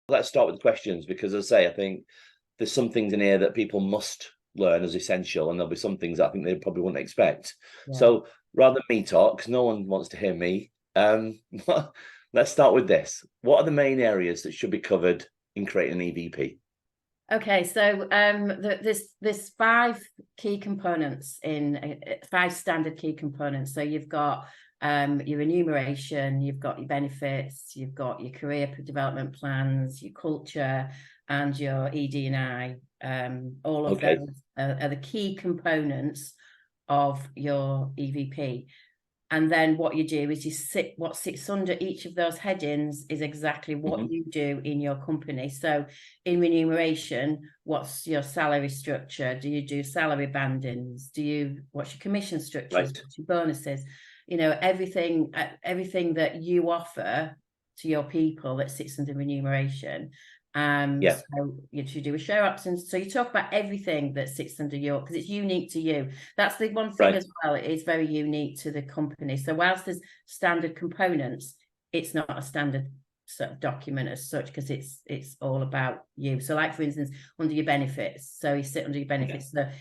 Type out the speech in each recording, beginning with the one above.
let's start with the questions, because as I say, I think there's some things in here that people must learn as essential, and there'll be some things I think they probably wouldn't expect. Yeah. So rather than me talk, because no one wants to hear me, let's start with this. What are the main areas that should be covered in creating an EVP? Okay, so there's five key components in five standard key components. So you've got your remuneration, you've got your benefits, you've got your career development plans, your culture, and your ED&I. All of Okay. those are the key components of your EVP. And then what you do is what sits under each of those headings is exactly what you do in your company. So in remuneration, what's your salary structure? Do you do salary bandings? What's your commission structures? Right. What's your bonuses? Everything that you offer to your people that sits under remuneration. Yeah. So you do a share options. So you talk about everything that sits under your, because it's unique to you. That's the one thing Right. as well. It is very unique to the company. So whilst there's standard components, it's not a standard sort of document as such, because it's all about you. So like, for instance, under your benefits. So you sit under your benefits. Yeah. So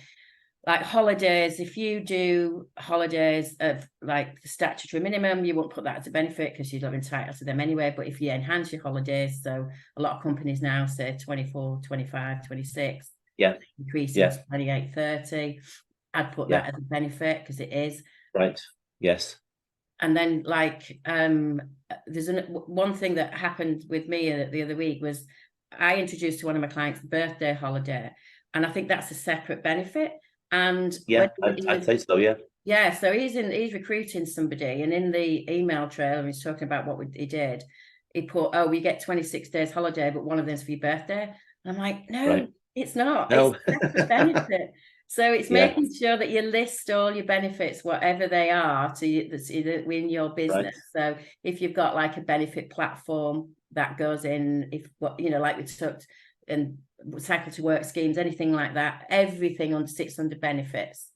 like holidays, if you do holidays of like the statutory minimum, you won't put that as a benefit because you're not entitled to them anyway. But if you enhance your holidays, so a lot of companies now say 24, 25, 26, Yeah. increasing Yeah. to 28, 30, I'd put that as a benefit because it is. Right. Yes. And then like there's one thing that happened with me the other week was I introduced to one of my clients the birthday holiday, and I think that's a separate benefit. And yeah, I'd say so. Yeah, so he's recruiting somebody, and in the email trail, he's talking about what he did. He put, "Oh, we get 26 days holiday, but one of them's for your birthday." And I'm like, "No, right. it's not. No. It's a separate benefit." So it's making sure that you list all your benefits, whatever they are, that's in your business. Right. So if you've got like a benefit platform that goes in, like we talked, and cycle to work schemes, anything like that, everything sits under benefits.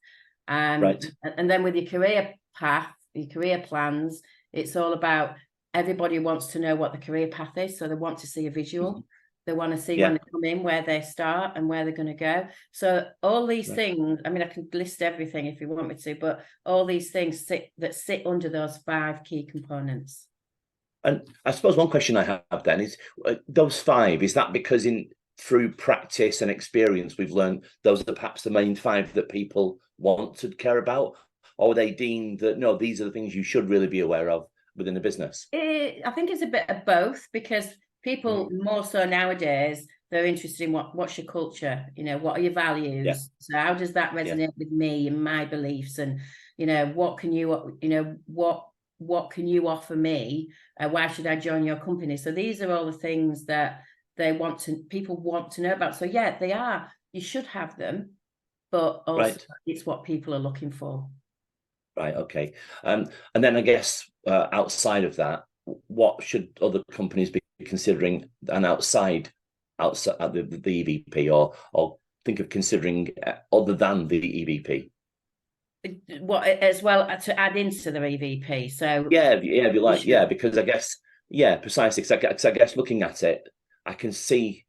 Right. And then with your career path, your career plans, it's all about everybody wants to know what the career path is. So they want to see a visual. Mm-hmm. They want to see when they come in, where they start and where they're going to go. So all these things, I mean, I can list everything if you want me to, but all these things sit under those five key components. And I suppose one question I have then is those five, is that because through practice and experience, we've learned those are perhaps the main five that people want to care about? Or are they deemed that, no, these are the things you should really be aware of within a business? I think it's a bit of both, because people more so nowadays, they're interested in what's your culture, what are your values? Yeah. So how does that resonate with me and my beliefs? And, what can you offer me? Why should I join your company? So these are all the things that people want to know about. So yeah, they are, you should have them, but also it's what people are looking for. Right. Okay. And then I guess outside of that, what should other companies be considering? And outside the EVP, or think of considering other than the EVP? What, as well, to add into the EVP? So if you like, because I guess precisely. Because I guess looking at it, I can see.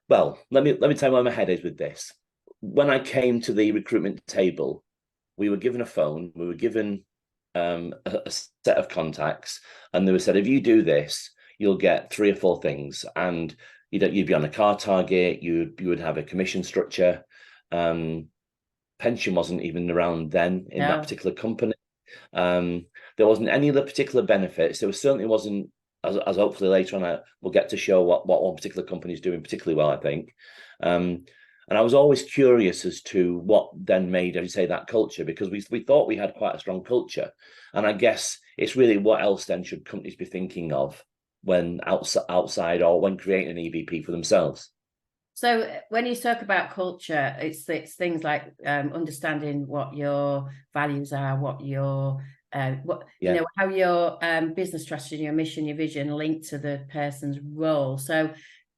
Well, let me tell you where my head is with this. When I came to the recruitment table, we were given a phone, we were given a set of contacts, and they were said, if you do this, you'll get 3 or 4 things, and you'd be on a car target, you would have a commission structure. Pension wasn't even around then in that particular company. There wasn't any other particular benefits. There certainly wasn't, as hopefully later on we'll get to show what one particular company is doing particularly well, I think. And I was always curious as to what then made, as you say, that culture, because we thought we had quite a strong culture. And I guess it's really what else then should companies be thinking of when outside or when creating an EVP for themselves? So when you talk about culture, it's things like understanding what your values are, what your how your business strategy, your mission, your vision link to the person's role. So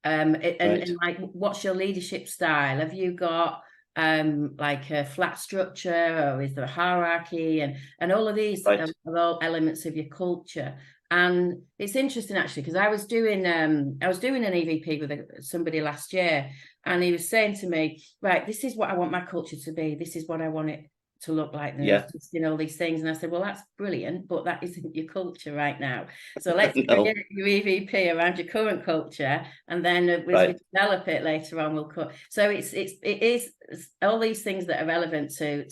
and like, what's your leadership style? Have you got like a flat structure, or is there a hierarchy, and all of these Right. are all elements of your culture. And it's interesting actually, because I was doing an EVP with somebody last year, and he was saying to me, right, this is what I want my culture to be, this is what I want it to look like, and Yeah. listing all these things. And I said, well, that's brilliant, but that isn't your culture right now. So let's No. create your EVP around your current culture, and then as we develop it later on, we'll cut. So it is all these things that are relevant to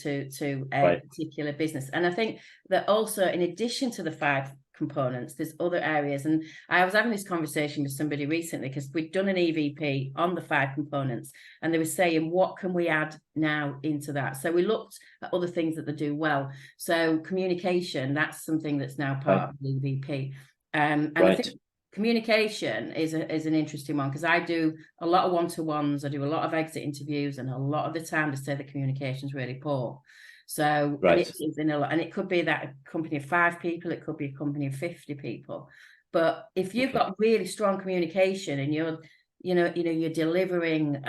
a particular business. And I think that also, in addition to the 5 components, there's other areas. And I was having this conversation with somebody recently, because we'd done an EVP on the 5 components, and they were saying, what can we add now into that? So we looked at other things that they do well. So communication, that's something that's now part of the EVP. And I think communication is an interesting one, because I do a lot of one-to-ones, I do a lot of exit interviews, and a lot of the time they say the communication is really poor. So and it is in a lot, and it could be that a company of 5 people, it could be a company of 50 people. But if you've got really strong communication, and you're delivering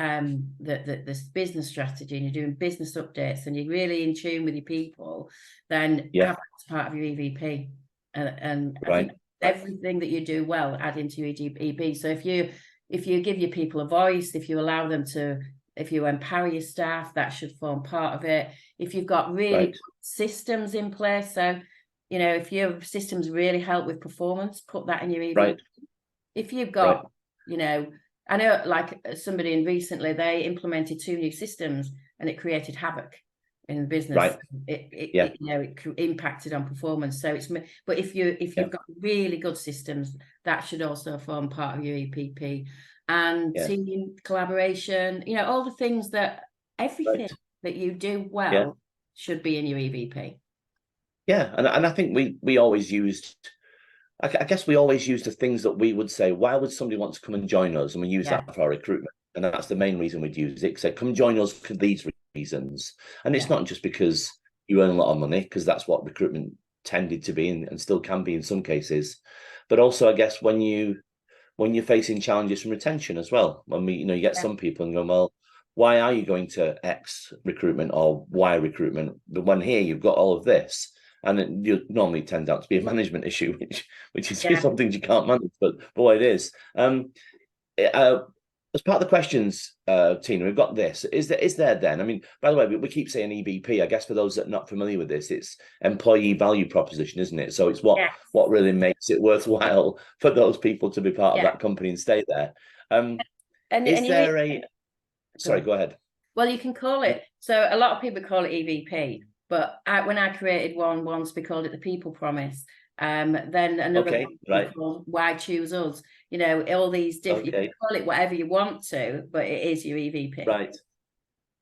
this business strategy, and you're doing business updates, and you're really in tune with your people, then that's part of your EVP. And I think everything that you do well, add into your EVP. So if you give your people a voice, if you allow them to, if you empower your staff, that should form part of it. If you've got really good systems in place, so if your systems really help with performance, put that in your EVP. If you've got, I know, like somebody in recently, they implemented 2 new systems, and it created havoc in the business. It impacted on performance. So but if you've got really good systems, that should also form part of your EVP. And team collaboration, all the things that everything that you do well should be in your EVP. Yeah, and I think we always used, I guess we always used the things that we would say, why would somebody want to come and join us? And we use that for our recruitment. And that's the main reason we'd use it. So come join us for these reasons. And it's not just because you earn a lot of money, because that's what recruitment tended to be, and still can be in some cases. But also, I guess, when you're facing challenges from retention as well, when you get some people and go, well, why are you going to X recruitment or Y recruitment? But when here you've got all of this, and it normally tends out to be a management issue, which is something you can't manage, but boy, it is. As part of the questions, Tina, we've got this. Is there then? I mean, by the way, we keep saying EVP. I guess for those that are not familiar with this, it's employee value proposition, isn't it? So it's what really makes it worthwhile for those people to be part of that company and stay there. Sorry, go ahead. Well, you can call it. So a lot of people call it EVP, but when I created one once, we called it the people promise. Then another one called Why Choose Us. All these different, you can call it whatever you want to, but it is your EVP. Right.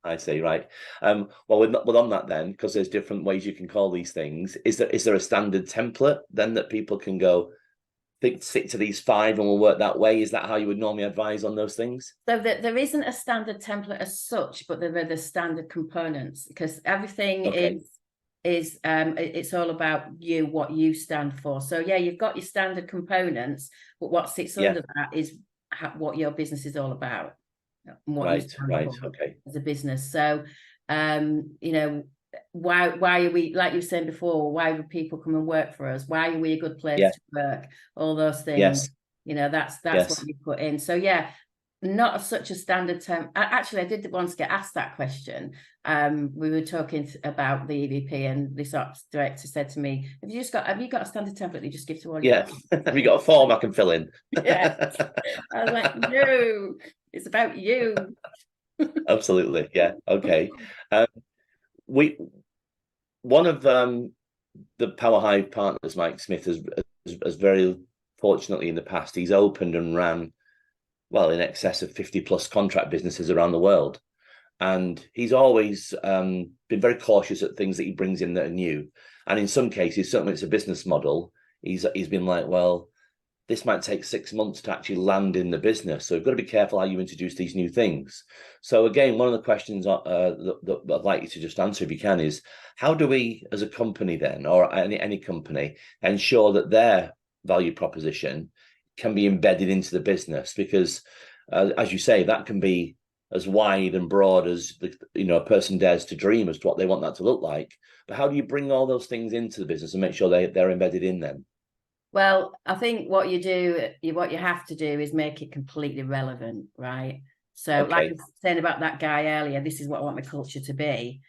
I see, right. Well, on that then, because there's different ways you can call these things, is there a standard template then that people can go, stick to these 5 and we'll work that way? Is that how you would normally advise on those things? So that there isn't a standard template as such, but there are the standard components, because everything is it's all about you, what you stand for. So you've got your standard components, but what sits under that is what your business is all about, and what you stand for as a business. So why are we, like you were saying before, why would people come and work for us? Why are we a good place to work? All those things. That's what you put in. So not such a standard term. Actually, I did once get asked that question. We were talking about the EVP, and this ops director said to me, have you got a standard template you just give to all your have you got a form I can fill in? I was like, no, it's about you. Absolutely. Okay. One of the Power Hive partners, Mike Smith, has very fortunately in the past, he's opened and ran in excess of 50 plus contract businesses around the world. And he's always been very cautious at things that he brings in that are new. And in some cases, certainly it's a business model, he's been like, well, this might take 6 months to actually land in the business. So you've got to be careful how you introduce these new things. So again, one of the questions that I'd like you to just answer, if you can, is how do we as a company then, or any company, ensure that their value proposition can be embedded into the business? Because as you say, that can be as wide and broad as a person dares to dream as to what they want that to look like. But how do you bring all those things into the business and make sure they're embedded in them? Well, I think what you have to do is make it completely relevant, right? So, like I was saying about that guy earlier, this is what I want my culture to be.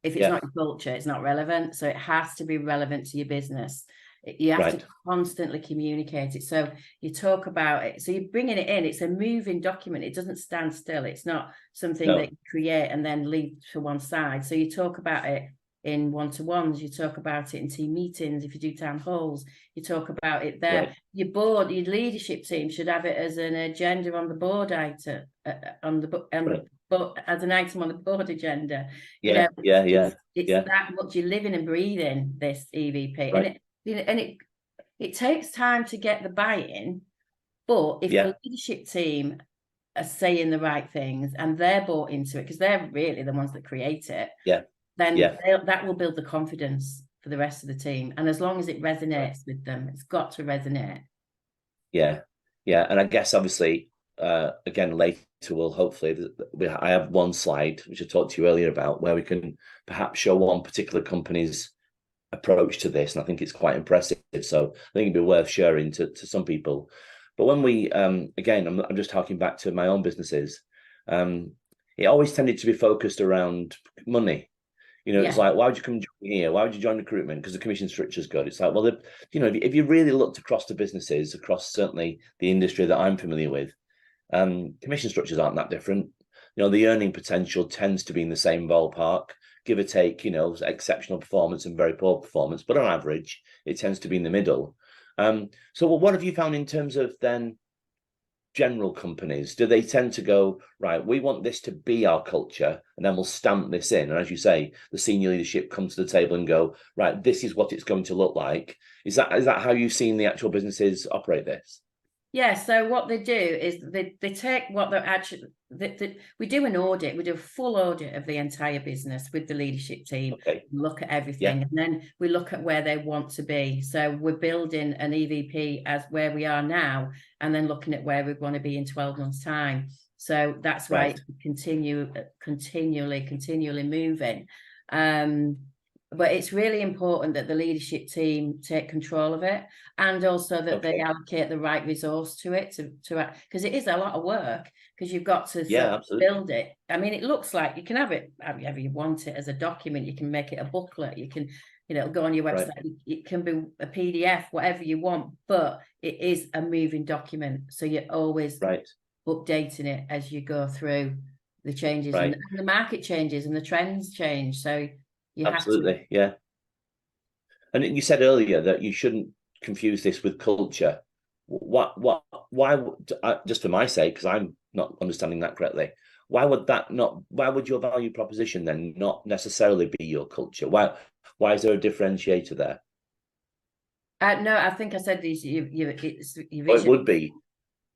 If it's not your culture, it's not relevant. So it has to be relevant to your business. You have to constantly communicate it. So you talk about it. So you're bringing it in. It's a moving document. It doesn't stand still. It's not something that you create and then leave to one side. So you talk about it in one-to-ones, you talk about it in team meetings, if you do town halls, you talk about it there. Your board, your leadership team should have it as an agenda on the board item, as an item on the board agenda. It's that much you're living and breathing this EVP. And it takes time to get the buy-in, but if the leadership team are saying the right things and they're bought into it, because they're really the ones that create it, then that will build the confidence for the rest of the team. And as long as it resonates with them, it's got to resonate. Yeah. And I guess obviously, again, later we'll hopefully, I have one slide, which I talked to you earlier about, where we can perhaps show one particular company's approach to this. And I think it's quite impressive. So I think it'd be worth sharing to some people. But when we, again, I'm just harking back to my own businesses, it always tended to be focused around money. It's like, why would you come join here? Why would you join recruitment? Because the commission structure is good. It's like, well, if you really looked across the businesses, across certainly the industry that I'm familiar with, commission structures aren't that different. The earning potential tends to be in the same ballpark, give or take, exceptional performance and very poor performance. But on average, it tends to be in the middle. So what have you found in terms of then general companies? Do they tend to go, right, we want this to be our culture, and then we'll stamp this in? And as you say, the senior leadership come to the table and go, right, this is what it's going to look like. Is that how you've seen the actual businesses operate this? Yeah, so what they do is they take what they're actually, we do an audit, we do a full audit of the entire business with the leadership team, look at everything, and then we look at where they want to be. So we're building an EVP as where we are now, and then looking at where we want to be in 12 months' time. So that's why it's continually moving. But it's really important that the leadership team take control of it, and also that they allocate the right resource to it to because it is a lot of work, because you've got to build it. I mean, it looks like you can have it however you want it, as a document. You can make it a booklet. You can, go on your website. It can be a PDF, whatever you want, but it is a moving document. So you're always updating it as you go through the changes, and the market changes and the trends change. So you absolutely, And you said earlier that you shouldn't confuse this with culture. Why, just for my sake, because I'm not understanding that correctly, why would your value proposition then not necessarily be your culture? Why is there a differentiator there? No, I think I said these. It's your vision. It would be.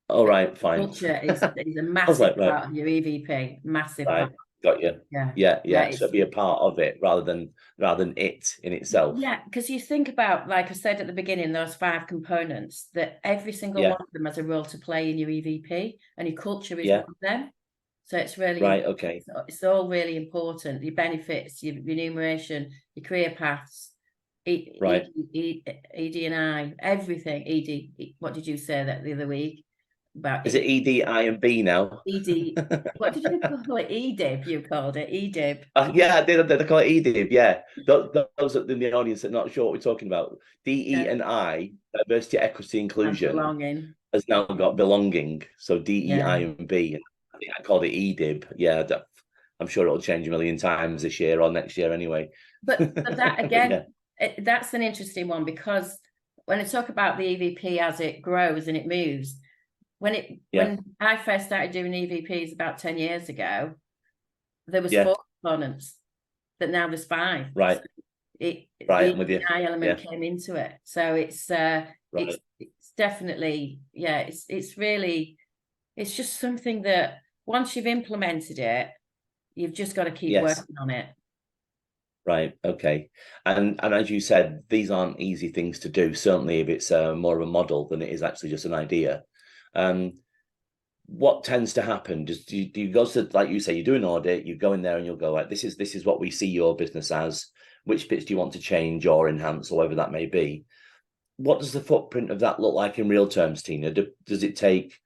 All right, fine. Culture is a massive part of your EVP, massive part. Got you. Yeah. So be a part of it rather than it in itself. Yeah, because you think about, like I said at the beginning, those 5 components, that every single one of them has a role to play in your EVP, and your culture is one of them. So it's really It's all really important. Your benefits, your remuneration, your career paths, ED&I, everything. ED. What did you say that the other week? Is it ED, I, and B now? ED. What did you call it? EDIB. You called it EDIB. Yeah, I did. They call it EDIB. Yeah, those in the audience that are not sure what we're talking about. DE and I, diversity, equity, inclusion, belonging, has now got belonging. So DE, I, and B. And I think I called it EDIB. Yeah, I'm sure it'll change a million times this year or next year anyway. But that again, that's an interesting one, because when I talk about the EVP as it grows and it moves. When I first started doing EVPs about 10 years ago, there was 4 components, but now there's 5. Right. So the I element came into it. So it's definitely, it's really, it's just something that once you've implemented it, you've just got to keep working on it. Right. Okay. And as you said, these aren't easy things to do. Certainly if it's more of a model than it is actually just an idea. what tends to happen? Do you go to, like you say, you do an audit, you go in there and you'll go like, this is what we see your business as. Which bits do you want to change or enhance, or whatever that may be? What does the footprint of that look like in real terms, Tina? Does it take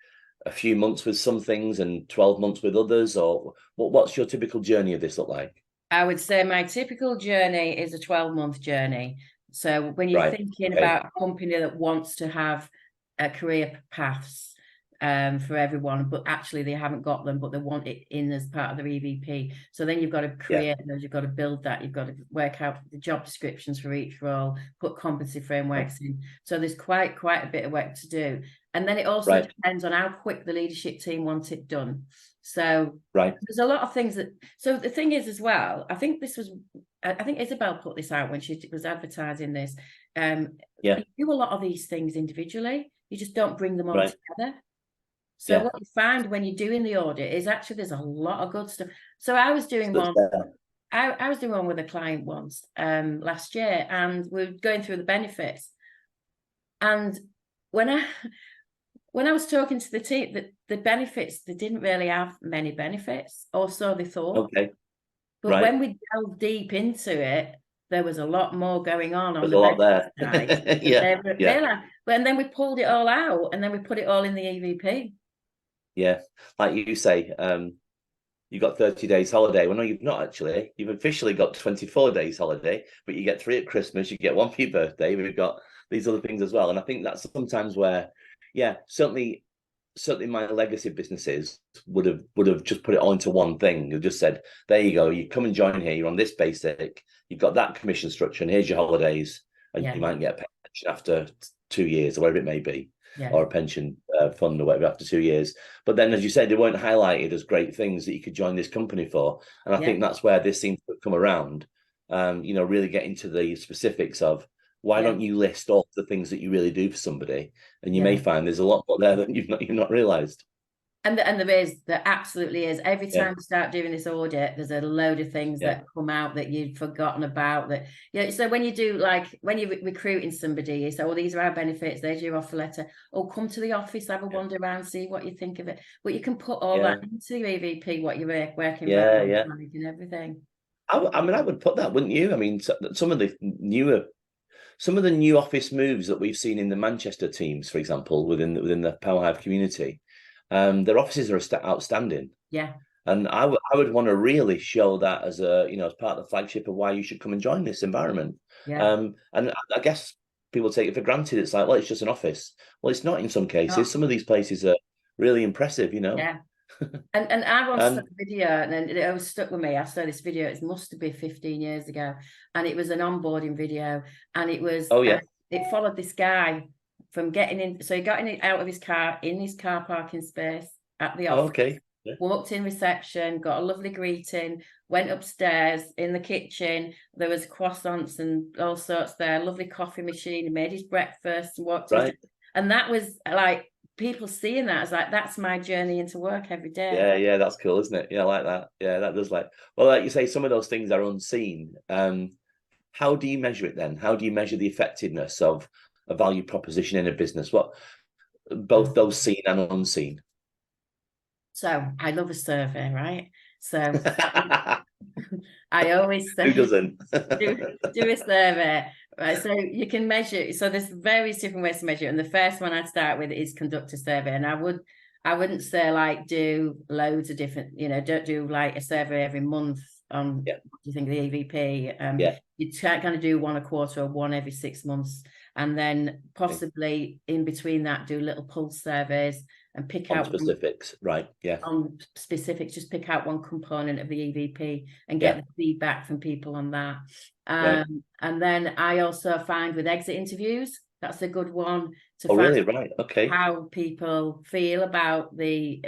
a few months with some things and 12 months with others, or what's your typical journey of this look like? I would say my typical journey is a 12-month journey. So when you're thinking about a company that wants to have a career paths for everyone, but actually they haven't got them, but they want it in as part of their EVP. So then you've got to create those, you've got to build that, you've got to work out the job descriptions for each role, put competency frameworks in. So there's quite a bit of work to do. And then it also depends on how quick the leadership team want it done. So there's a lot of things that, so the thing is as well, I think Isabel put this out when she was advertising this. You do a lot of these things individually, you just don't bring them all together. So what you find when you're doing the audit is actually there's a lot of good stuff. So I was doing one. I was doing one with a client once last year, and we were going through the benefits. And when I was talking to the team, the benefits, they didn't really have many benefits, or so they thought. Okay. But when we delved deep into it, there was a lot more going on There's a lot there. side. And then we pulled it all out, and then we put it all in the EVP. Yeah, like you say, you've got 30 days holiday. Well, no, you've not actually. You've officially got 24 days holiday, but you get 3 at Christmas, you get 1 for your birthday. We've got these other things as well. And I think that's sometimes where, certainly my legacy businesses would have just put it all into one thing. You just said, there you go, you come and join here, you're on this basic, you've got that commission structure, and here's your holidays, and you might get a pension after 2 years or whatever it may be. Or a pension fund or whatever after 2 years. But then, as you said, they weren't highlighted as great things that you could join this company for. And I think that's where this seems to come around, really get into the specifics of why don't you list all the things that you really do for somebody? And you may find there's a lot more there that you've not realised. And there absolutely is. Every time you start doing this audit, there's a load of things that come out that you've forgotten about. So when you do, like, when you're recruiting somebody, you say, oh, these are our benefits, there's your offer letter. Oh, come to the office, have a wander around, see what you think of it. But you can put all that into your EVP, what you're working on, and everything. I mean, I would put that, wouldn't you? I mean, some of the new office moves that we've seen in the Manchester teams, for example, within the PowerHive community. Their offices are outstanding. Yeah. And I would want to really show that as as part of the flagship of why you should come and join this environment. Yeah. And I guess people take it for granted. It's like, well, it's just an office. Well, it's not in some cases. Some of these places are really impressive, Yeah. and I once saw a video, and it was stuck with me. I saw this video, it must have been 15 years ago, and it was an onboarding video, and it was it followed this guy from getting in. So he got out of his car in his car parking space at the office. Walked in reception, got a lovely greeting, went upstairs in the kitchen. There was croissants and all sorts there, lovely coffee machine. He made his breakfast and walked and that was like, people seeing that as like, that's my journey into work every day. Yeah, that's cool, isn't it? Yeah, I like that. Yeah, that does, like, well, like you say, some of those things are unseen. How do you measure it then? How do you measure the effectiveness of a value proposition in a business? What, both those seen and unseen? So I love a survey, right? So I always say, who doesn't do a survey, right? So you can measure. So there's various different ways to measure it. And the first one I'd start with is conduct a survey. And I wouldn't say like do loads of different, don't do like a survey every month on what do you think of the EVP. You kind of do one a quarter or one every 6 months. And then possibly in between that, do little pulse surveys and pick out specifics, on specifics, just pick out one component of the EVP and get the feedback from people on that. And then I also find with exit interviews, that's a good one to find how people feel about the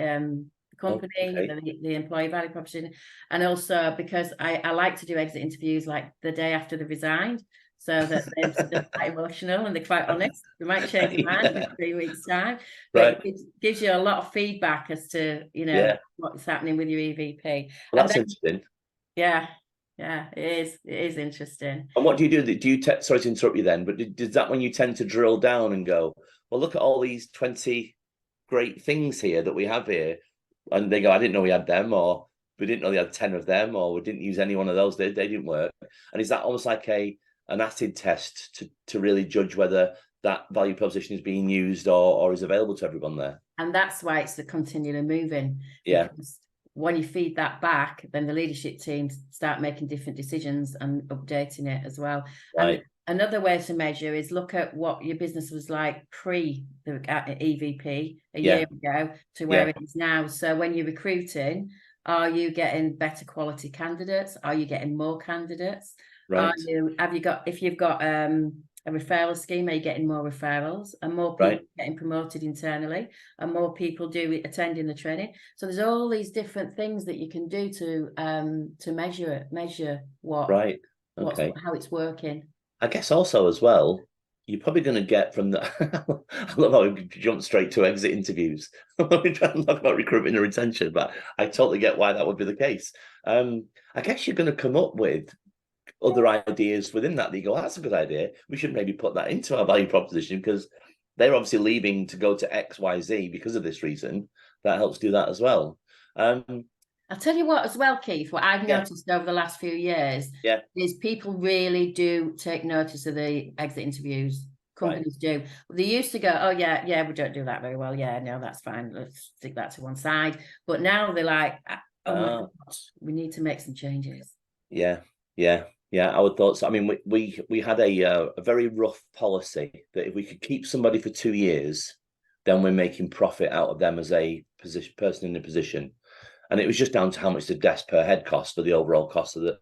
company, the employee value proposition. And also because I like to do exit interviews like the day after they've resigned, so that they're quite emotional and they're quite honest. They might change their mind in 3 weeks' time, but it gives you a lot of feedback as to what's happening with your EVP. Well, that's interesting. Yeah, it is interesting. And what do you do? Do you sorry to interrupt you then, but does that when you tend to drill down and go, well, look at all these 20 great things here that we have here, and they go, I didn't know we had them, or we didn't know they had 10 of them, or we didn't use any one of those, they didn't work. And is that almost like an acid test to really judge whether that value proposition is being used or is available to everyone there? And that's why it's the continually moving. Yeah. Because when you feed that back, then the leadership teams start making different decisions and updating it as well. Right. And another way to measure is look at what your business was like pre the EVP a year ago to where it is now. So when you're recruiting, are you getting better quality candidates? Are you getting more candidates? Right. If you've got a referral scheme, are you getting more referrals, and more people getting promoted internally, and more people attending the training? So there's all these different things that you can do to measure how it's working. I guess also as well, you're probably going to get from the. I love how we jump straight to exit interviews. We try and talk about recruitment and retention, but I totally get why that would be the case. I guess you're going to come up with other ideas within that. You go, that's a good idea. We should maybe put that into our value proposition, because they're obviously leaving to go to XYZ because of this reason. That helps do that as well. I'll tell you what as well, Keith, what I've noticed over the last few years is people really do take notice of the exit interviews. Companies do. They used to go, oh, yeah, we don't do that very well. Yeah, no, that's fine. Let's stick that to one side. But now they're like, oh my God, we need to make some changes. Yeah, I would thought so. I mean, we had a very rough policy that if we could keep somebody for 2 years, then we're making profit out of them as a person in a position. And it was just down to how much the desk per head cost for the overall cost of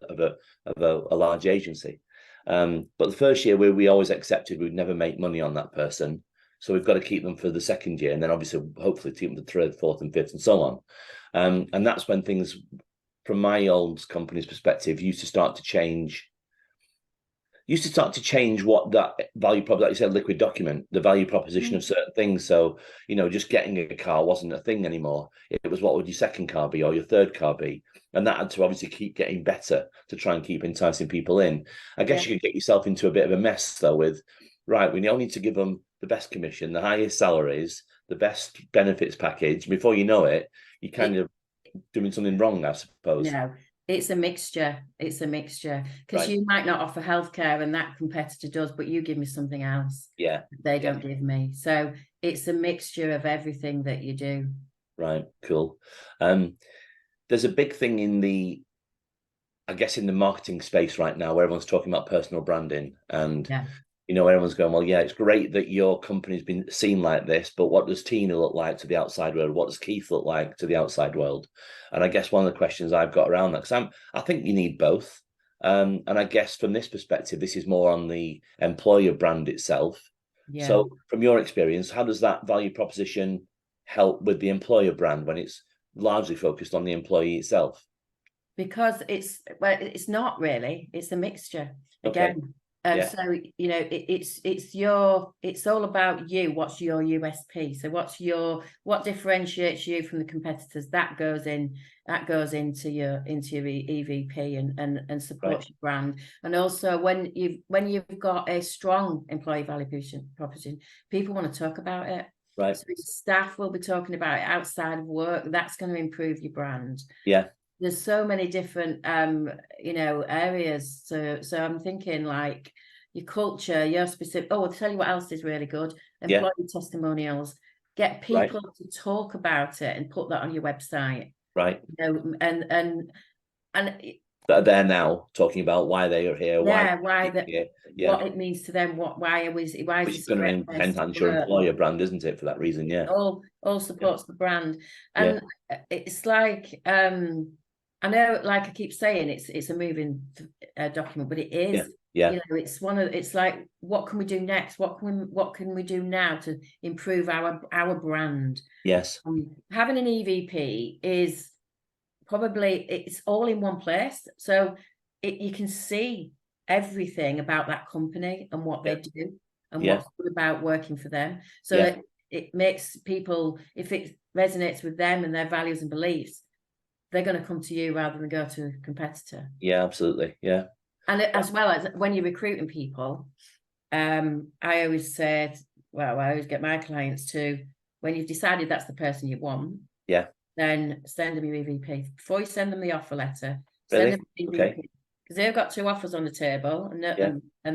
a large agency. But the first year we always accepted we'd never make money on that person. So we've got to keep them for the second year, and then obviously hopefully keep them the third, fourth, and fifth, and so on. And that's when things, from my old company's perspective, used to start to change what that value prop, like you said, liquid document, the value proposition of certain things. So, just getting a car wasn't a thing anymore. It was, what would your second car be, or your third car be? And that had to obviously keep getting better to try and keep enticing people in. I guess you could get yourself into a bit of a mess though with, right, we now need to give them the best commission, the highest salaries, the best benefits package. Before you know it, you're kind of doing something wrong, I suppose. No. It's a mixture. Because you might not offer healthcare and that competitor does, but you give me something else. Yeah. They don't give me. So it's a mixture of everything that you do. Right. Cool. There's a big thing in the marketing space right now where everyone's talking about personal branding, and everyone's going, well, yeah, it's great that your company's been seen like this, but what does Tina look like to the outside world? What does Keith look like to the outside world? And I guess one of the questions I've got around that, because I think you need both. And I guess from this perspective, this is more on the employer brand itself. Yeah. So from your experience, how does that value proposition help with the employer brand when it's largely focused on the employee itself? Because it's not really, it's a mixture. Again, so it's all about you. What's your USP? So what differentiates you from the competitors? That goes into your EVP and supports your brand. And also when you've got a strong employee value proposition, people want to talk about it. Right. So staff will be talking about it outside of work. That's going to improve your brand. Yeah. There's so many different areas. So I'm thinking like your culture, your specific. Oh, I'll tell you what else is really good. Employee testimonials. Get people to talk about it and put that on your website. Right. And that are there now talking about why they are here. What it means to them. Why is it's going to enhance your employer brand, isn't it? For that reason, all supports the brand, and it's like I know, like I keep saying, it's a moving document, but it is. Yeah. It's like, what can we do next? What can we do now to improve our brand? Yes. Having an EVP is probably, it's all in one place, so you can see everything about that company and what they do and what's good about working for them. So that it makes people, if it resonates with them and their values and beliefs, they're going to come to you rather than go to a competitor. Yeah, absolutely. Yeah. And as well as when you're recruiting people, I always say, I always get my clients to, when you've decided that's the person you want, Yeah. then send them your EVP. Before you send them the offer letter, Really? send them the EVP. Okay. Because they've got 2 offers on the table, and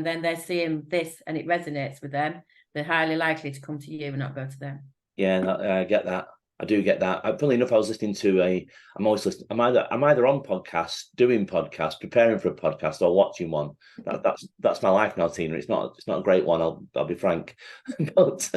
then they're seeing this and it resonates with them, they're highly likely to come to you and not go to them. Yeah, I get that. I do get that. Funnily enough, I was listening to I'm always listening. I'm either on podcasts, doing podcasts, preparing for a podcast, or watching one. That's my life now, Tina. It's not a great one. I'll be frank. But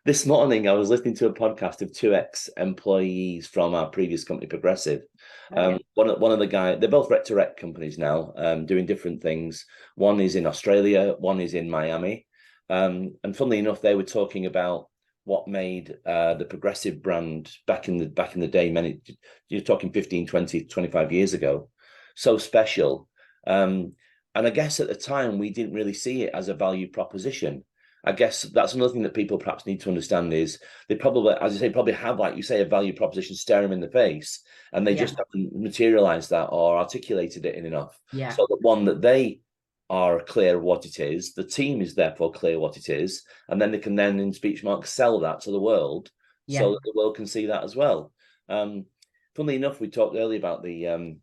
this morning I was listening to a podcast of 2 ex-employees from our previous company, Progressive. One of the guys, they're both rec to rec companies now, doing different things. One is in Australia, one is in Miami. And funnily enough, they were talking about what made the Progressive brand back in the day, you're talking 15, 20, 25 years ago, so special. And I guess at the time, we didn't really see it as a value proposition. I guess that's another thing that people perhaps need to understand is they probably, as you say, probably have, like you say, a value proposition stare them in the face, and they just haven't materialized that or articulated it in enough. So the one that they are clear what it is, the team is therefore clear what it is, and then they can then, in speech marks, sell that to the world so that the world can see that as well. Funnily enough, we talked earlier about the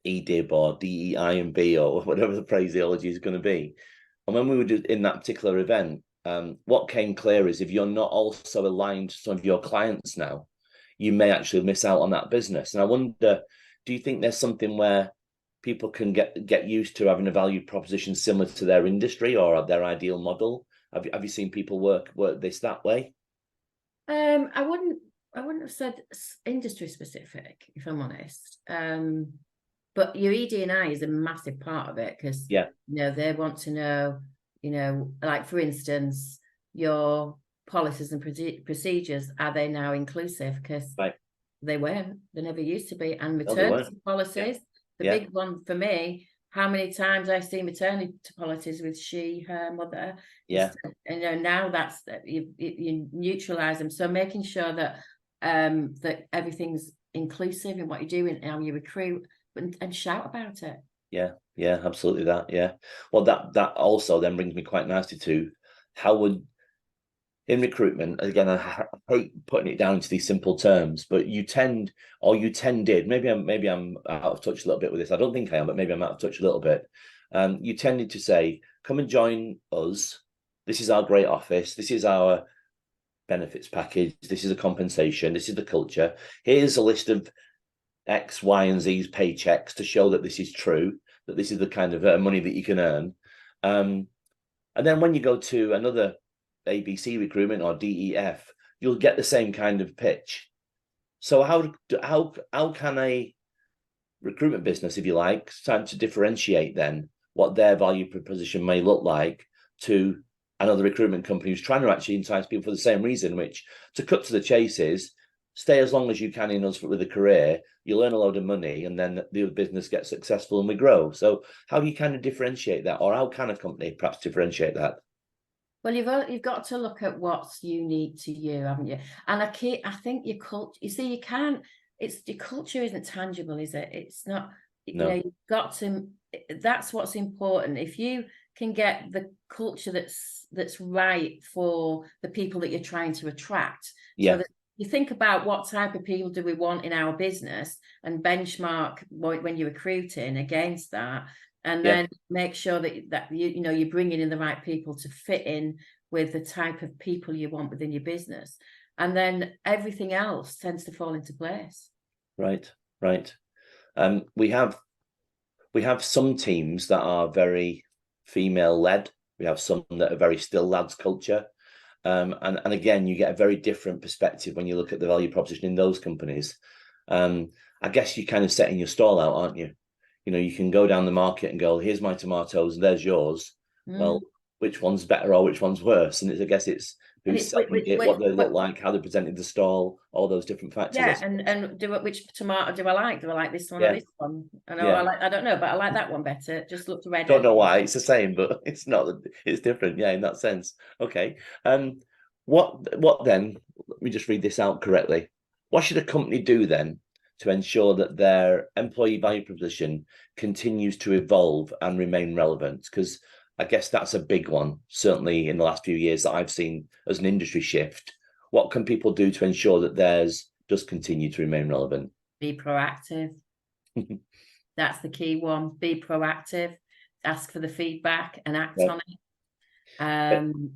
EDIB or DEI and B or whatever the phraseology is going to be. And when we were in that particular event, what came clear is if you're not also aligned to some of your clients now, you may actually miss out on that business. And I wonder, do you think there's something where people can get used to having a value proposition similar to their industry or their ideal model? Have you seen people work this that way? I wouldn't have said industry specific, if I'm honest. But your ED&I is a massive part of it because they want to know, like for instance, your policies and procedures, are they now inclusive? Because they weren't, they never used to be. And maternity policies. The big one for me, how many times I've seen maternity policies with she, her, mother. And now that's you neutralize them. So making sure that that everything's inclusive in what you're doing, how you recruit, and shout about it. Yeah, absolutely that. Yeah. Well, that also then brings me quite nicely to how would, in recruitment, again, I hate putting it down into these simple terms, but you tended, maybe I'm out of touch a little bit with this. I don't think I am, but maybe I'm out of touch a little bit. You tended to say, come and join us. This is our great office. This is our benefits package. This is a compensation. This is the culture. Here's a list of X, Y, and Z's paychecks to show that this is true, that this is the kind of money that you can earn. And then when you go to another ABC recruitment or DEF, you'll get the same kind of pitch. So how can a recruitment business, if you like, start to differentiate then what their value proposition may look like to another recruitment company who's trying to actually entice people for the same reason, which, to cut to the chase, is stay as long as you can in us with a career, you'll earn a load of money, and then the business gets successful and we grow. So how do you kind of differentiate that, or how can a company perhaps differentiate that? Well, you've got to look at what's unique to you, haven't you? And I think your culture. You see, you can't. It's your culture isn't tangible, is it? It's not. No. You've got to. That's what's important. If you can get the culture that's right for the people that you're trying to attract. So that you think about what type of people do we want in our business and benchmark when you're recruiting against that. And then make sure that you're bringing in the right people to fit in with the type of people you want within your business, and then everything else tends to fall into place. Right. We have some teams that are very female led. We have some that are very still lads culture, and again, you get a very different perspective when you look at the value proposition in those companies. I guess you're kind of setting your stall out, aren't you? You can go down the market and go, here's my tomatoes, there's yours. Well, which one's better or which one's worse? And I guess it's who's selling it, what they look like, how they presented the stall, all those different factors. Yeah, and which tomato do I like? Do I like this one or this one? I don't know, but I like that one better. It just looks red. Don't know why. It's the same, but it's not. It's different. Yeah, in that sense. Okay. What then? Let me just read this out correctly. What should a company do then to ensure that their employee value proposition continues to evolve and remain relevant? Because I guess that's a big one, certainly in the last few years, that I've seen as an industry shift. what can people do to ensure that theirs does continue to remain relevant? Be proactive. That's the key one. Be proactive, ask for the feedback and act on it.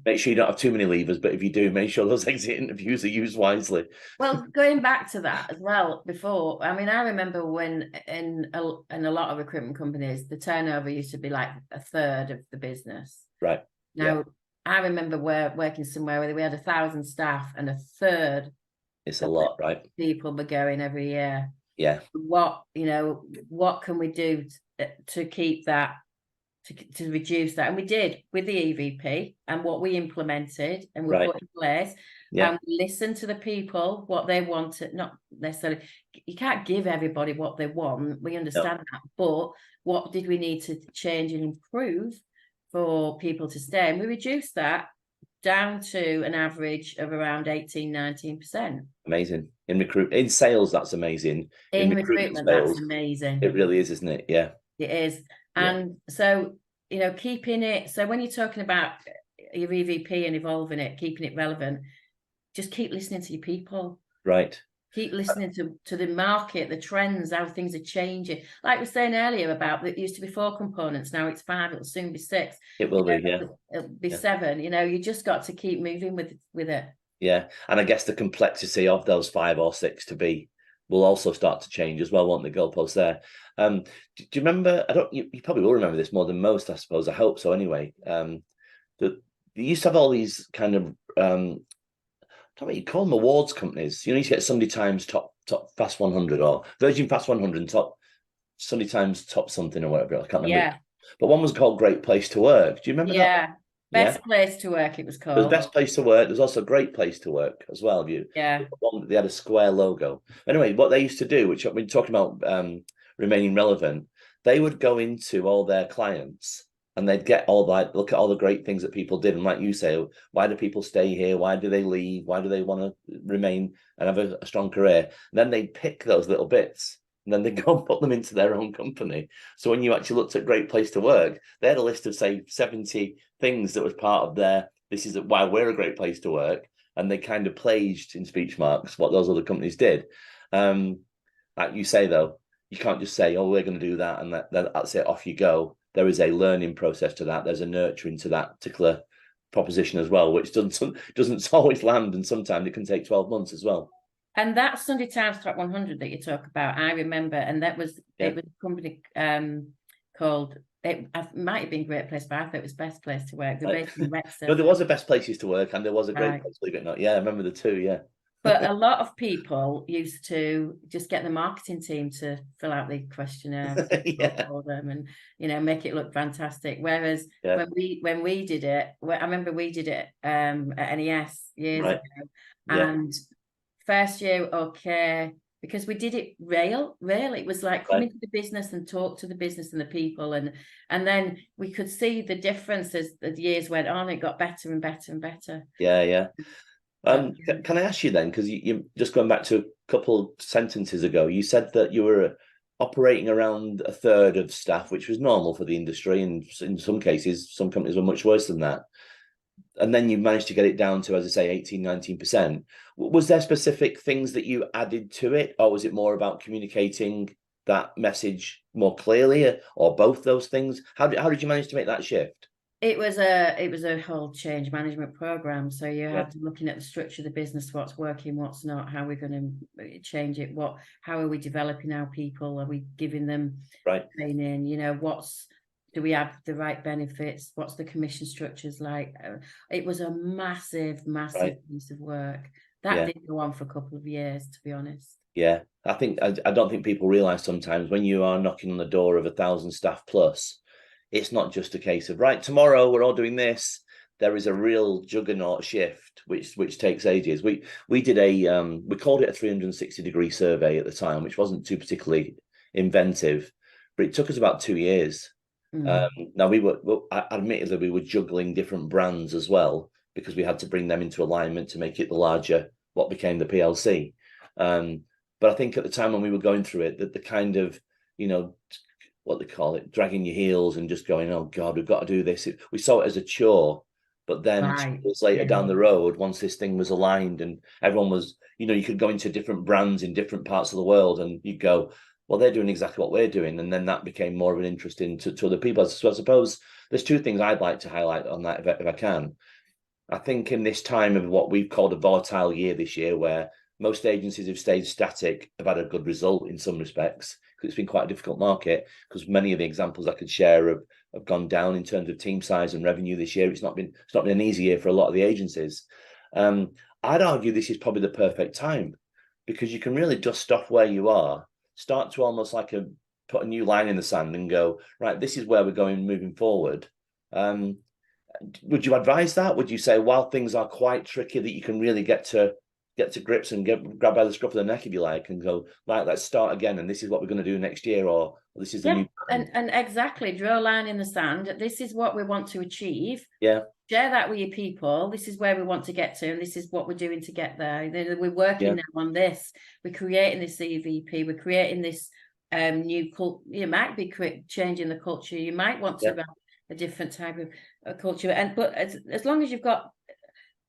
Make sure you don't have too many levers, but if you do, make sure those exit interviews are used wisely. Well, going back to that as well, before, I mean, I remember when in a lot of recruitment companies, the turnover used to be like a third of the business. Right. Now, I remember working somewhere where we had 1,000 staff and a third. It's a lot, right? People were going every year. Yeah. What can we do to keep that, to reduce that? And we did with the EVP and what we implemented and we put in place. And we listened to the people, what they wanted, not necessarily, you can't give everybody what they want. We understand that, but what did we need to change and improve for people to stay? And we reduced that down to an average of around 18-19%. Amazing. In sales, that's amazing. In recruitment sales, that's amazing. It really is, isn't it? Yeah. It is. And so, keeping it, so when you're talking about your EVP and evolving it, keeping it relevant, just keep listening to your people. Right. Keep listening to the market, the trends, how things are changing. Like we were saying earlier about it used to be 4 components, now it's 5, it'll soon be 6. It will be, yeah. It'll be 7. You just got to keep moving with it. Yeah. And I guess the complexity of those 5 or 6 will also start to change as well, won't the goalposts there? Do you remember, you probably will remember this more than most, I suppose, I hope so anyway. You used to have all these kind of you call them awards companies. You need to get Sunday Times top Fast 100 or Virgin Fast 100 and top Sunday Times top something or whatever. I can't remember. Yeah. But one was called Great Place to Work. Do you remember that? Yeah. Best Place to Work, it was called. It was Best Place to Work. There's also Great Place to Work as well. Yeah. They had a square logo. Anyway, what they used to do, which I've been talking about remaining relevant, they would go into all their clients and they'd get look at all the great things that people did. And like you say, why do people stay here? Why do they leave? Why do they want to remain and have a strong career? And then they'd pick those little bits and then they'd go and put them into their own company. So when you actually looked at Great Place to Work, they had a list of, say, 70 things that was part of this is why we're a great place to work. And they kind of plagiarized, in speech marks, what those other companies did. Like you say, though, you can't just say, oh, we're going to do that and that's it, off you go. There is a learning process to that. There's a nurturing to that particular proposition as well, which doesn't always land, and sometimes it can take 12 months as well. And that Sunday Times Top 100 that you talk about, I remember, and that was it was a company called, it might have been Great Place, but I thought it was Best Place to Work. They're based in Wrexham. No, there was a Best Places to Work and there was a Great Place, believe it or not. Yeah, I remember the two, yeah. But a lot of people used to just get the marketing team to fill out the questionnaire for them and, make it look fantastic. Whereas when we did it, I remember we did it at NES years ago. And first year, okay, because we did it real. It was like come into the business and talk to the business and the people. And then we could see the difference as the years went on. It got better and better and better. Yeah. Can I ask you then, because you just going back to a couple of sentences ago, you said that you were operating around a third of staff, which was normal for the industry, and in some cases, some companies were much worse than that. And then you managed to get it down to, as I say, 18-19%. Was there specific things that you added to it, or was it more about communicating that message more clearly, or both those things? How did you manage to make that shift? It was a whole change management program. So you have to looking at the structure of the business, what's working, what's not, how we're going to change it, how are we developing our people? Are we giving them training? Do we have the right benefits? What's the commission structures like? It was a massive piece of work. That didn't go on for a couple of years, to be honest. Yeah, I don't think people realise sometimes when you are knocking on the door of 1,000 staff plus, it's not just a case of, right, tomorrow we're all doing this. There is a real juggernaut shift, which takes ages. We did we called it a 360-degree survey at the time, which wasn't too particularly inventive, but it took us about 2 years. Now admittedly, we were juggling different brands as well, because we had to bring them into alignment to make it the larger, what became the PLC. But I think at the time when we were going through it, that the kind of, what they call it, dragging your heels and just going, oh God, we've got to do this. We saw it as a chore But then 2 Right. years later Yeah. down the road, once this thing was aligned and everyone was, you could go into different brands in different parts of the world and you go, well, they're doing exactly what we're doing. And then that became more of an interest to other people. So I suppose there's 2 things I'd like to highlight on that if I can. I think in this time of what we've called a volatile year this year, where most agencies have stayed static, have had a good result in some respects, because it's been quite a difficult market, because many of the examples I could share have gone down in terms of team size and revenue this year. It's not been an easy year for a lot of the agencies. I'd argue this is probably the perfect time, because you can really dust off where you are, start to almost like put a new line in the sand and go, right, this is where we're going moving forward. Would you advise that? Would you say, while things are quite tricky, that you can really get to grips and grab by the scruff of the neck, if you like, and go, right, let's start again, and this is what we're going to do next year, or this is the new time. And exactly, draw a line in the sand. This is what we want to achieve. Yeah. Share that with your people. This is where we want to get to, and this is what we're doing to get there. We're working now on this. We're creating this EVP. We're creating this new culture. You might be changing the culture. You might want to have a different type of culture. But as long as you've got,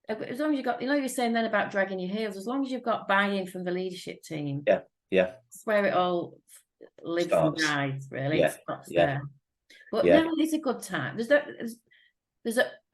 you're saying then about dragging your heels. As long as you've got buy-in from the leadership team. Yeah. That's where it all lives and dies. Really, it stops there. But now it's a good time.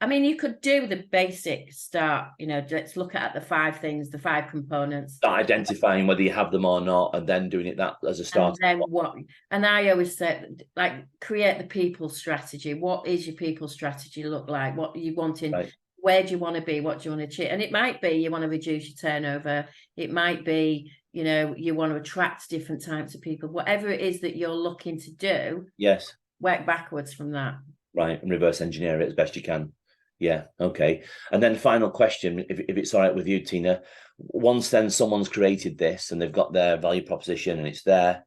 I mean, you could do the basic start, let's look at the 5 things, the 5 components. Start identifying whether you have them or not, and then doing it that as a start. And I always say, like, create the people strategy. What is your people strategy look like? What are you wanting? Right. Where do you want to be? What do you want to achieve? And it might be you want to reduce your turnover. It might be, you want to attract different types of people. Whatever it is that you're looking to do. Yes. Work backwards from that. Right, and reverse engineer it as best you can. Yeah, okay. And then final question, if it's all right with you, Tina. Once then someone's created this and they've got their value proposition and it's there,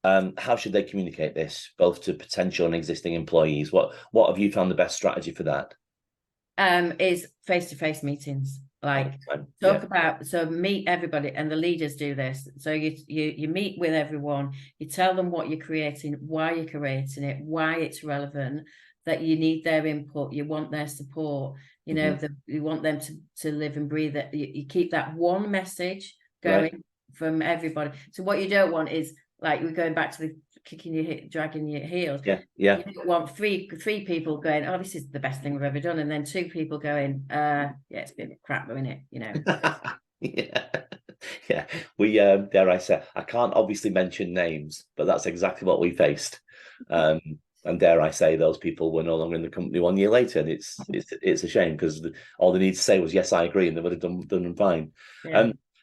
how should they communicate this, both to potential and existing employees? What have you found the best strategy for that? Is face-to-face meetings. Like meet everybody, and the leaders do this. So you meet with everyone, you tell them what you're creating, why you're creating it, why it's relevant, that you need their input, you want their support, you want them to live and breathe it. You keep that one message going from everybody. So what you don't want is, like, we're going back to the dragging your heels. You don't want three people going, oh, this is the best thing we've ever done, and then 2 people going, it's been crap, isn't it? Yeah. We dare I say, I can't obviously mention names, but that's exactly what we faced. And dare I say, those people were no longer in the company 1 year later, and it's a shame, because all they need to say was, yes, I agree, and they would have done fine.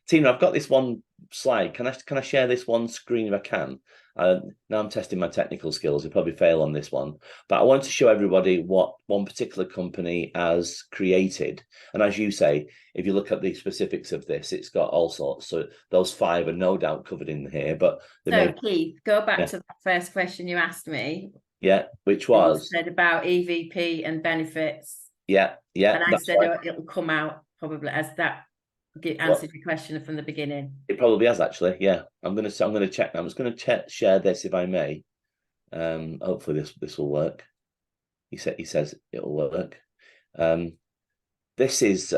Tina, I've got this one slide. Can I share this one screen if I can? Now I'm testing my technical skills. I'll probably fail on this one, but I want to show everybody what one particular company has created. And as you say, if you look at the specifics of this, it's got all sorts. So those 5 are no doubt covered in here. But Keith, go back to the first question you asked me. Yeah, which was? You said about EVP and benefits. Yeah. And I said it'll come out probably as that answered your question from the beginning. It probably has, actually. Yeah, I'm gonna check now. I'm just gonna share this, if I may. Hopefully this will work. He says it'll work. This is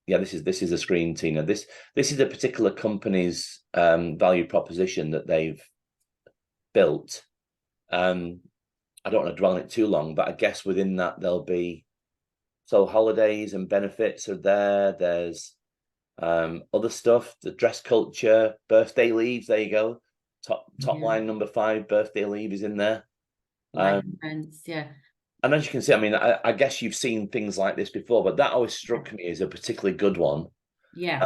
this is a screen, Tina. This is a particular company's value proposition that they've built. I don't want to dwell on it too long, but I guess within that there'll be, so holidays and benefits are there. There's other stuff, the dress culture, birthday leaves. There you go. Top line number 5, birthday leave is in there. Friends, and as you can see, I mean, I guess you've seen things like this before, but that always struck me as a particularly good one. Yeah.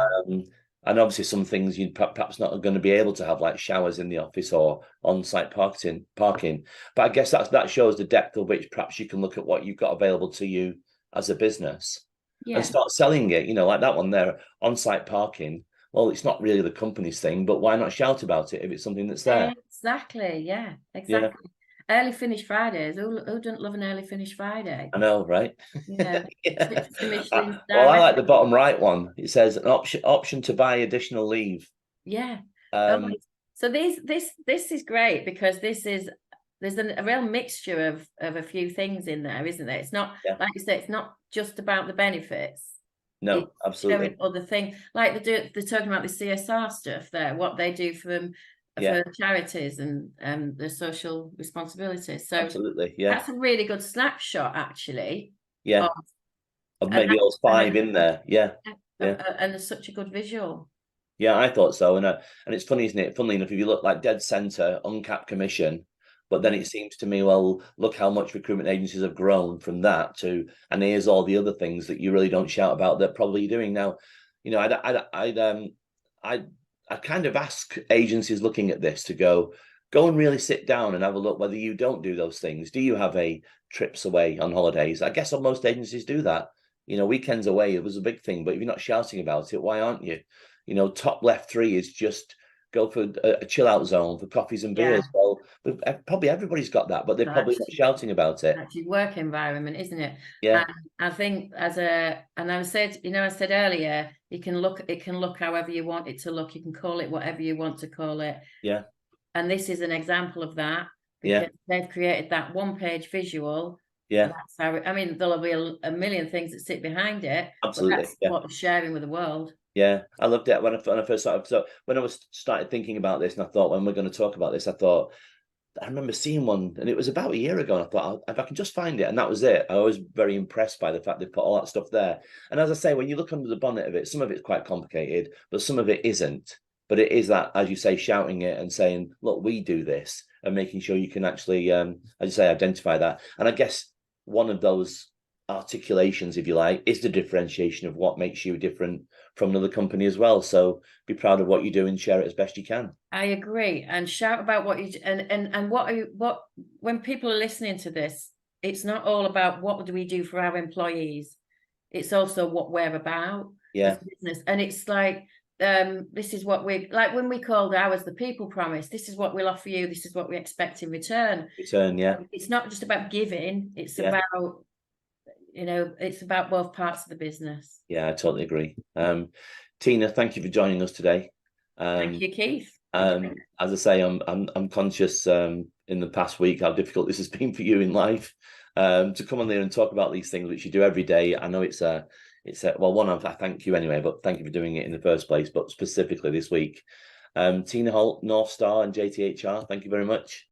And obviously some things you'd perhaps not going to be able to have, like showers in the office or on-site parking. But I guess that shows the depth of which perhaps you can look at what you've got available to you as a business and start selling it, like that one there, on-site parking. Well, it's not really the company's thing, but why not shout about it if it's something that's there? Exactly. Yeah, exactly. Yeah. Early finish Fridays. Who doesn't love an early finish Friday? I know, right? Yeah. Well, I like the bottom right one. It says an option to buy additional leave. Yeah. So this is great, because this is there's a real mixture of a few things in there, isn't there? It's not, Yeah. like you say, it's not just about the benefits. No, It's absolutely. showing other things, like they're talking about the CSR stuff there, what they do for charities and their social responsibilities. So Absolutely. Yeah. that's a really good snapshot, actually. Yeah. Of maybe those 5 in there. Yeah. Yeah. And there's such a good visual. Yeah, I thought so. And it's funny, isn't it? Funnily enough, if you look like dead centre, uncapped commission, but then it seems to me, well, look how much recruitment agencies have grown from that to, and here's all the other things that you really don't shout about that probably you're doing now. You know, I kind of ask agencies looking at this to go and really sit down and have a look whether you don't do those things. Do you have a trips away on holidays? I guess most agencies do that. You know, weekends away, it was a big thing, but if you're not shouting about it, why aren't you? You know, top left 3 is just go for a chill out zone for coffees and beers. Well, probably everybody's got that, but they're probably not shouting about it. Actually, work environment, isn't it? Yeah. And I think I said earlier, it can look however you want it to look. You can call it whatever you want to call it. Yeah. And this is an example of that. Yeah. They've created that 1-page visual. Yeah. That's how I mean, there'll be a million things that sit behind it. Absolutely. But that's what we're sharing with the world. Yeah, I loved it when I first started. So when I started thinking about this, and I thought when we're going to talk about this, I remember seeing one, and it was about a year ago. And I thought, if I can just find it, and that was it. I was very impressed by the fact they put all that stuff there. And as I say, when you look under the bonnet of it, some of it's quite complicated, but some of it isn't. But it is that, as you say, shouting it and saying, "Look, we do this," and making sure you can actually, as you say, identify that. And I guess one of those articulations, if you like, is the differentiation of what makes you different from another company as well. So be proud of what you do and share it as best you can. I agree, and shout about what you and what when people are listening to this, it's not all about what do we do for our employees. It's also what we're about. Yeah. Business. And it's like this is what we like when we called ours the people promise. This is what we'll offer you. This is what we expect in return. Yeah. It's not just about giving. It's about it's about both parts of the business. Yeah, I totally agree. Tina, thank you for joining us today. Thank you, Keith. As I say, I'm conscious in the past week how difficult this has been for you in life. To come on there and talk about these things which you do every day. I know it's well, one, I thank you anyway, but thank you for doing it in the first place, but specifically this week. Tina Holt, North Star and JTHR, thank you very much.